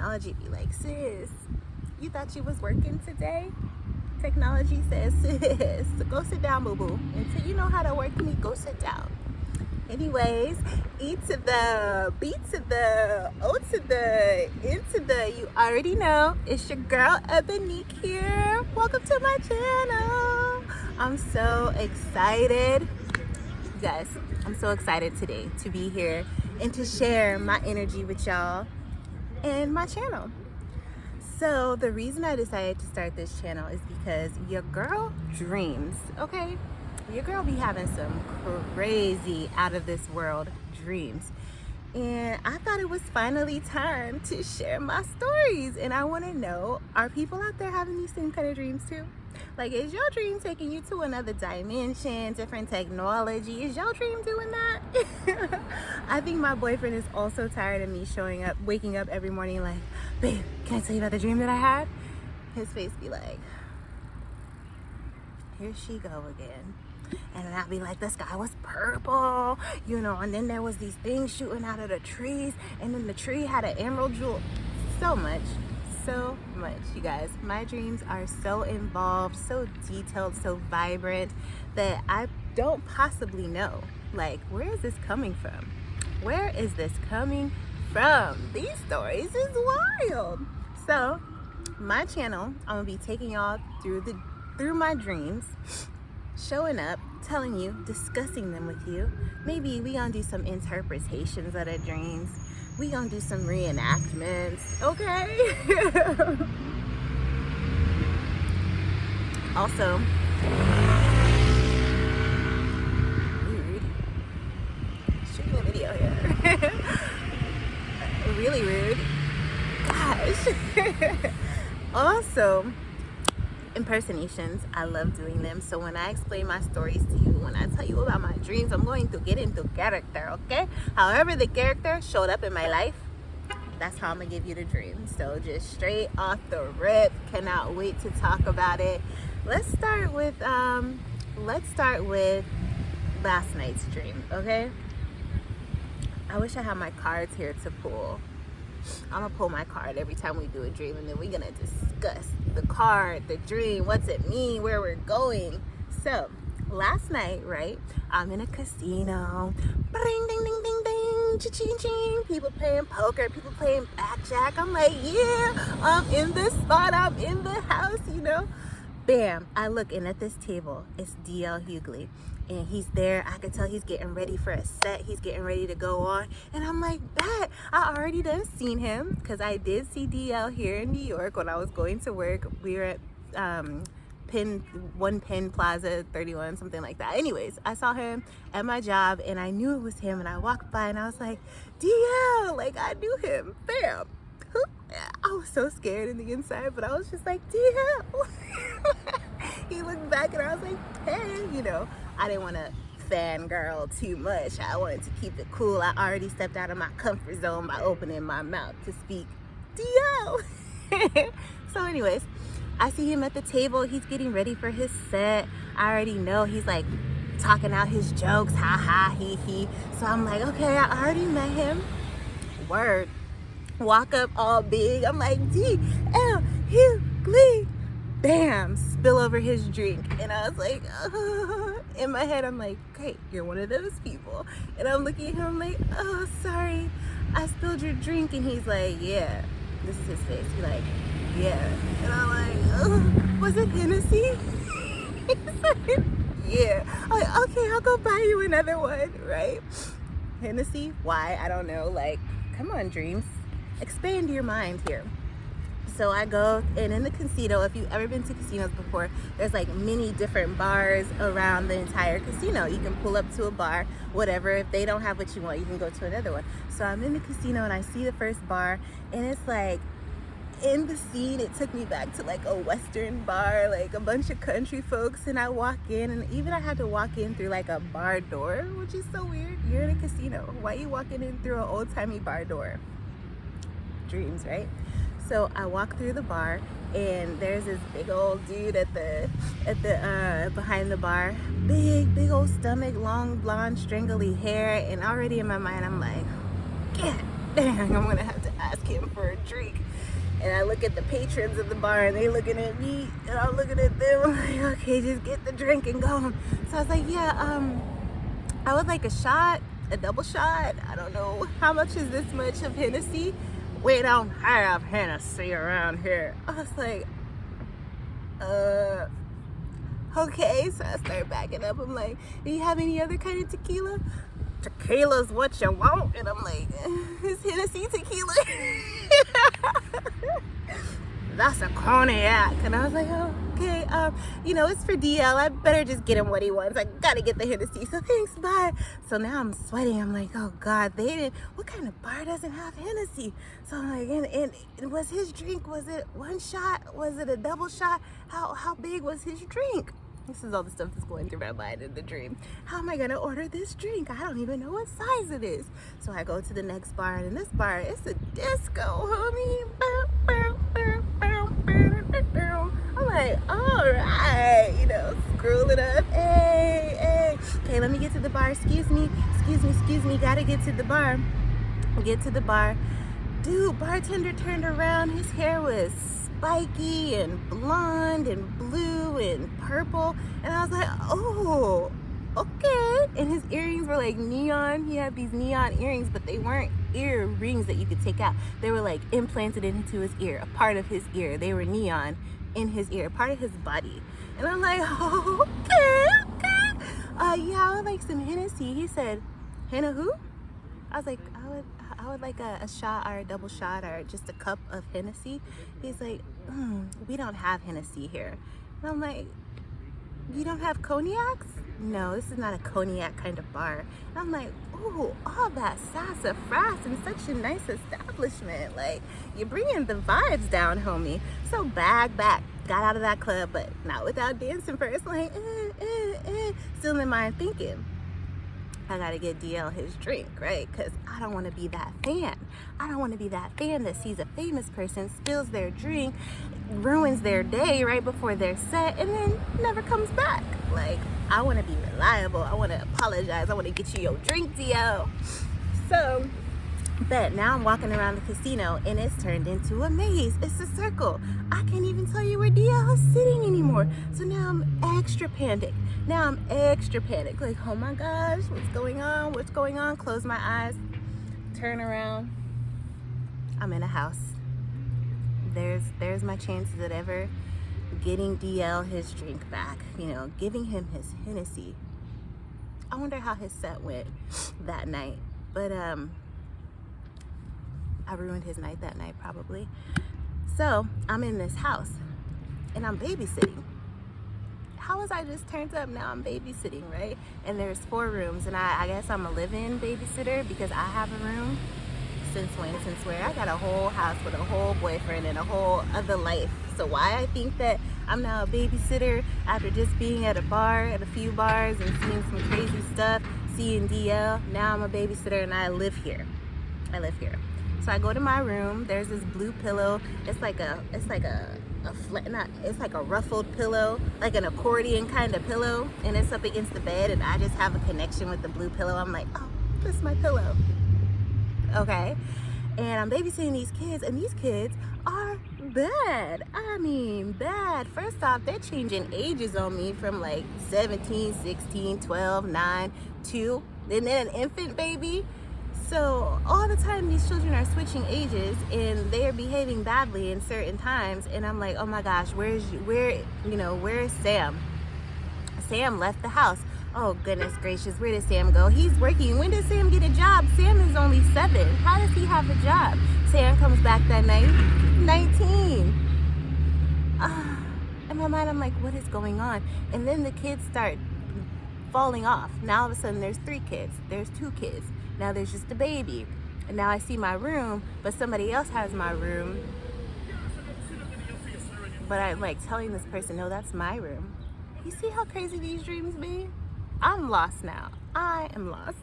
technology be like, sis, you thought you was working today? Technology says, sis, go sit down, boo-boo. Until you know how to work me, go sit down. Anyways, E to the, B to the, O to the, into the, you already know. It's your girl, Ebony here. Welcome to my channel. I'm so excited. You guys, I'm so excited today to be here and to share my energy with y'all and my channel. So the reason I decided to start this channel is because your girl dreams, okay? Your girl be having some crazy out of this world dreams. And I thought it was finally time to share my stories. And I want to know, are people out there having these same kind of dreams too? Like, is your dream taking you to another dimension, different technology? Is your dream doing that? I think my boyfriend is also tired of me waking up every morning like, babe, can I tell you about the dream that I had? His face be like, here she go again. And then I'd be like, the sky was purple, you know, and then there was these things shooting out of the trees, and then the tree had an emerald jewel. So much, you guys. My dreams are so involved, so detailed, so vibrant that I don't possibly know, like, where is this coming from? Where is this coming from? These stories is wild. So my channel, I'm gonna be taking y'all through my dreams, showing up, telling you, discussing them with you. Maybe we gonna do some interpretations of the dreams. We gonna do some reenactments, okay? Also, rude. Shooting a video here. Really rude. Gosh. Also, impersonations, I love doing them. So when I explain my stories to you, when I tell you about my dreams, I'm going to get into character, okay? However the character showed up in my life, that's how I'm gonna give you the dream. So just straight off the rip, cannot wait to talk about it. Let's start with last night's dream, okay? I wish I had my cards here to pull. I'm gonna pull my card every time we do a dream, and then we're gonna discuss the card, the dream, what's it mean, where we're going. So last night, right, I'm in a casino. Bring, ding, ding, ding, ding, cha-ching, ching. People playing poker, people playing blackjack. I'm like, yeah, I'm in this spot, I'm in the house, you know. Bam, I look, and at this table, it's D.L. Hughley. And he's there. I could tell he's getting ready for a set. He's getting ready to go on. And I'm like, bet, I already done seen him, because I did see DL here in New York when I was going to work. We were at Penn Plaza 31, something like that. Anyways, I saw him at my job, and I knew it was him. And I walked by, and I was like, DL, like, I knew him. Bam. I was so scared in the inside, but I was just like, DL. He looked back, and I was like, hey, you know. I didn't want to fangirl too much. I wanted to keep it cool. I already stepped out of my comfort zone by opening my mouth to speak DL. So anyways, I see him at the table. He's getting ready for his set. I already know he's like talking out his jokes. Ha ha, he he. So I'm like, okay, I already met him. Word. Walk up all big. I'm like, DL Hughley. Bam, spill over his drink. And I was like, in my head, I'm like, great, you're one of those people. And I'm looking at him, I'm like, oh, sorry, I spilled your drink. And he's like, yeah. This is his face. He's like, yeah. And I'm like, oh, was it Hennessy? He's like, yeah. I'm like, okay, I'll go buy you another one, right? Hennessy? Why? I don't know. Like, come on, dreams. Expand your mind here. So I go, and in the casino, if you've ever been to casinos before, there's like many different bars around the entire casino. You can pull up to a bar, whatever. If they don't have what you want, you can go to another one. So I'm in the casino, and I see the first bar, and it's like, in the scene, it took me back to like a Western bar, like a bunch of country folks. And I walk in, and even I had to walk in through like a bar door, which is so weird. You're in a casino. Why are you walking in through an old-timey bar door? Dreams, right? So I walk through the bar, and there's this big old dude at the behind the bar. Big old stomach, long blonde strangly hair, and already in my mind I'm like, God dang, I'm gonna have to ask him for a drink. And I look at the patrons of the bar, and they looking at me, and I'm looking at them. I'm like, okay, just get the drink and go. So I was like, yeah, I would like a shot, a double shot. I don't know, how much is this much of Hennessy? We don't have Hennessy around here. I was like, okay. So I start backing up. I'm like, do you have any other kind of tequila? Tequila's what you want. And I'm like, is Hennessy tequila? That's a cognac. And I was like, oh, okay, it's for DL. I better just get him what he wants. I gotta get the Hennessy. So thanks, bye. So now I'm sweating. I'm like, oh God, what kind of bar doesn't have Hennessy? So I'm like, and was his drink, was it one shot? Was it a double shot? How big was his drink? This is all the stuff that's going through my mind in the dream. How am I gonna order this drink? I don't even know what size it is. So I go to the next bar, and in this bar, it's a disco, homie. I'm like, all right, scrolling up. Hey. Okay, let me get to the bar. Excuse me. Gotta get to the bar. Get to the bar. Dude, bartender turned around. His hair was spiky and blonde and blue and purple, and I was like, oh, okay. And his earrings were like neon. He had these neon earrings, but they weren't earrings that you could take out. They were like implanted into his ear, a part of his ear. They were neon in his ear, part of his body. And I'm like, oh, okay. Yeah, I would like some Hennessy. He said, Henna who? I was like, I would like a shot or a double shot or just a cup of Hennessy. He's like, we don't have Hennessy here. And I'm like, you don't have cognacs? No, this is not a cognac kind of bar. And I'm like, ooh, all that sassafras in such a nice establishment. Like, you're bringing the vibes down, homie. So back, got out of that club, but not without dancing first. Like, still in mind thinking, I gotta get DL his drink, right? Because I don't want to be that fan. I don't want to be that fan that sees a famous person, spills their drink, ruins their day right before their set, and then never comes back. Like, I want to be reliable. I want to apologize. I want to get you your drink, DL. So, but now I'm walking around the casino, and it's turned into a maze. It's a circle. I can't even tell you where DL is sitting anymore. So now I'm extra panicked. Like, oh my gosh, what's going on? Close my eyes, turn around. I'm in a house. There's my chances at ever getting DL his drink back, giving him his Hennessy. I wonder how his set went that night. But I ruined his night that night probably. So I'm in this house and I'm babysitting. How was I just turned up? Now I'm babysitting, right? And there's 4 rooms, and I guess I'm a live-in babysitter because I have a room. Since when? Since where? I got a whole house with a whole boyfriend and a whole other life. So why I think that I'm now a babysitter after just being at a few bars and seeing some crazy stuff, seeing DL, now I'm a babysitter and I live here. So I go to my room. There's this blue pillow. It's like a ruffled pillow, like an accordion kind of pillow, and it's up against the bed, and I just have a connection with the blue pillow. I'm like, oh, this is my pillow. Okay. And I'm babysitting these kids, and these kids are bad. I mean, bad. First off, they're changing ages on me from like 17, 16, 12, 9, 2, and then an infant baby. So all the time these children are switching ages and they're behaving badly in certain times, and I'm like, oh my gosh, where is Sam? Sam left the house. Oh goodness gracious, where did Sam go? He's working. When did Sam get a job? Sam is only 7. How does he have a job? Sam comes back that night, 19. In my mind, I'm like, what is going on? And then the kids start falling off. Now all of a sudden there's 3 kids. There's 2 kids. Now there's just a baby. And now I see my room, but somebody else has my room. But I'm like telling this person, no, that's my room. You see how crazy these dreams be? I'm lost now. I am lost.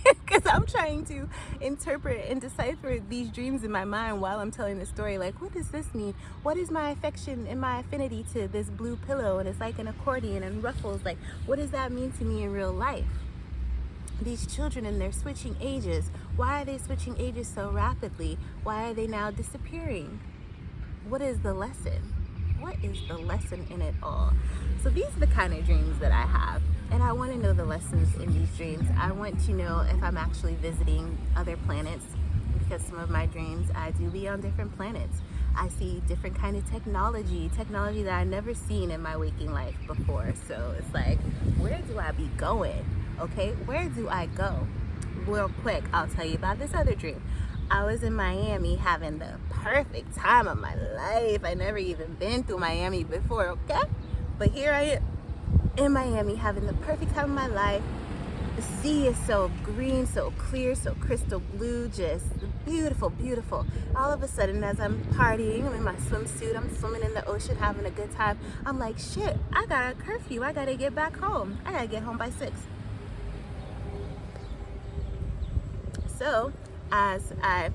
Because I'm trying to interpret and decipher these dreams in my mind while I'm telling the story. Like, what does this mean? What is my affection and my affinity to this blue pillow? And it's like an accordion and ruffles. Like, what does that mean to me in real life? These children, and they're switching ages. Why are they switching ages so rapidly? Why are they now disappearing? what is the lesson? What is the lesson in it all? So these are the kind of dreams that I have, and I want to know the lessons in these dreams. I want to know if I'm actually visiting other planets, because some of my dreams I do be on different planets. I see different kind of technology that I never seen in my waking life before. So it's like, where do I be going? Okay, where do I go? Real quick, I'll tell you about this other dream. I was in Miami having the perfect time of my life. I never even been through Miami before, okay? But here I am in Miami having the perfect time of my life. The sea is so green, so clear, so crystal blue, just beautiful, beautiful. All of a sudden, as I'm partying, I'm in my swimsuit, I'm swimming in the ocean, having a good time. I'm like, shit, I got a curfew. I gotta get back home. I gotta get home by 6. So, as I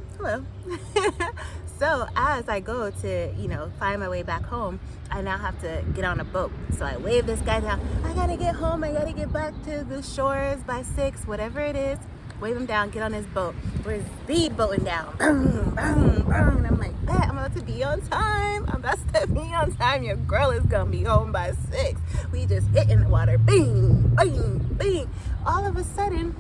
go to, find my way back home, I now have to get on a boat. So I wave this guy down. I gotta get home. I gotta get back to the shores by 6, whatever it is. Wave him down, get on his boat. We're speedboating down. Boom, boom, boom. And I'm like, bet I'm about to be on time. I'm about to be on time. Your girl is gonna be home by 6. We just hit in the water. Bing, bing, bing. All of a sudden,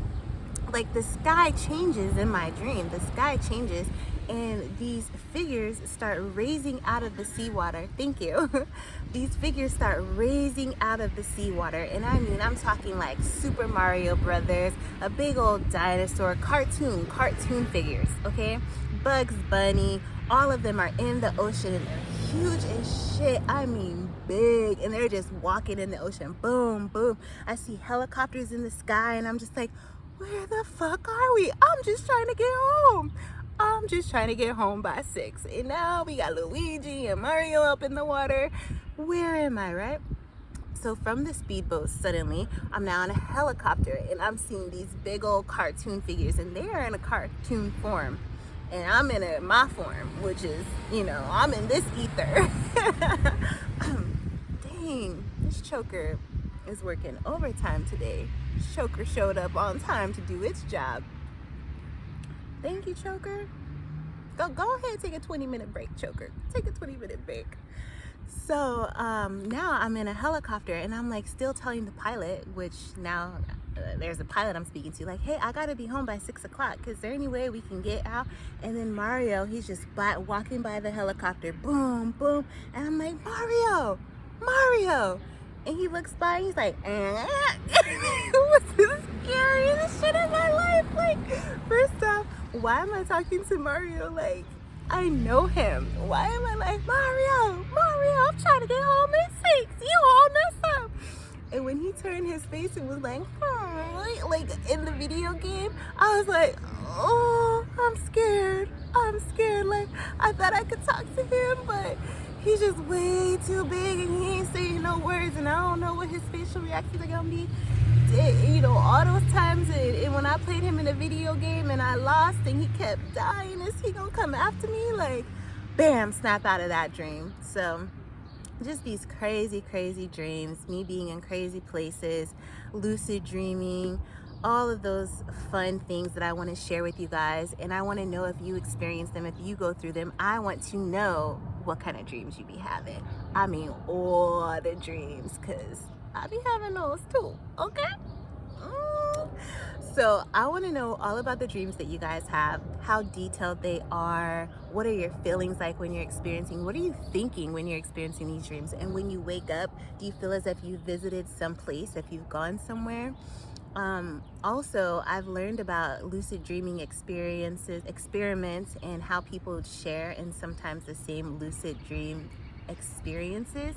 like, the sky changes in my dream. The sky changes, and these figures start raising out of the seawater. Thank you. These figures start raising out of the seawater, and I mean, I'm talking like Super Mario Brothers, a big old dinosaur, cartoon figures, okay? Bugs Bunny, all of them are in the ocean, and they're huge as shit. I mean, big, and they're just walking in the ocean. Boom, boom. I see helicopters in the sky, and I'm just like, where the fuck are we? I'm just trying to get home. I'm just trying to get home by 6. And now we got Luigi and Mario up in the water. Where am I, right? So from the speedboat, suddenly, I'm now in a helicopter, and I'm seeing these big old cartoon figures, and they are in a cartoon form. And I'm in my form, which is, I'm in this ether. Dang, this choker is working overtime today. Choker showed up on time to do its job. Thank you, Choker. Go ahead, take a 20-minute break, Choker. Take a 20-minute break. So now I'm in a helicopter, and I'm like still telling the pilot, which now there's a pilot I'm speaking to, like, hey, I gotta be home by 6 o'clock. Is there any way we can get out? And then Mario, he's just walking by the helicopter, boom, boom, and I'm like, Mario. And he looks by and he's like, it was the scariest shit in my life. Like, first off, why am I talking to Mario like I know him? Why am I like, Mario, I'm trying to get home at 6. You all mess up. And when he turned his face, it was like in the video game, I was like, oh, I'm scared. Like, I thought I could talk to him, but he's just way too big, and he ain't saying no words, and I don't know what his facial reactions are gonna be. All those times, and when I played him in a video game and I lost and he kept dying, is he gonna come after me? Like, bam, snap out of that dream. So just these crazy dreams, me being in crazy places, lucid dreaming, all of those fun things that I want to share with you guys. And I want to know if you experience them, if you go through them. I want to know what kind of dreams you be having. I mean, all the dreams, because I be having those too, okay? So I want to know all about the dreams that you guys have, how detailed they are, what are your feelings like when you're experiencing, what are you thinking when you're experiencing these dreams? And when you wake up, do you feel as if you visited some place, if you've gone somewhere? Also, I've learned about lucid dreaming experiments, and how people share in sometimes the same lucid dream experiences.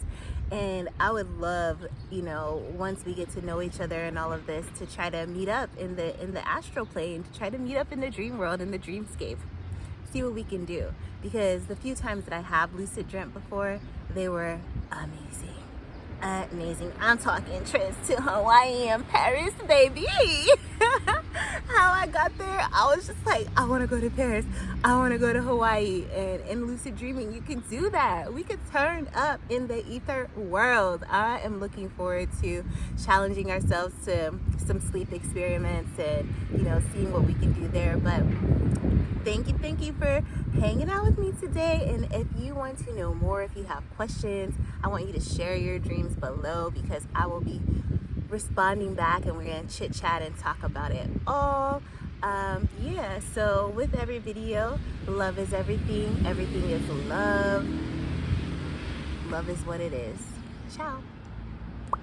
And I would love, once we get to know each other and all of this, to try to meet up in the astral plane, to try to meet up in the dream world, in the dreamscape, see what we can do. Because the few times that I have lucid dreamt before, they were amazing. I'm talking trips to Hawaii and Paris, baby. How I got there, I was just like, I want to go to Paris, I want to go to Hawaii. And in lucid dreaming, you can do that. We could turn up in the ether world. I am looking forward to challenging ourselves to some sleep experiments and seeing what we can do there. But thank you for hanging out with me today. And if you want to know more, if you have questions, I want you to share your dreams below, because I will be responding back and we're gonna chit chat and talk about it all. Yeah, so with every video, love is everything. Everything is love. Love is what it is. Ciao.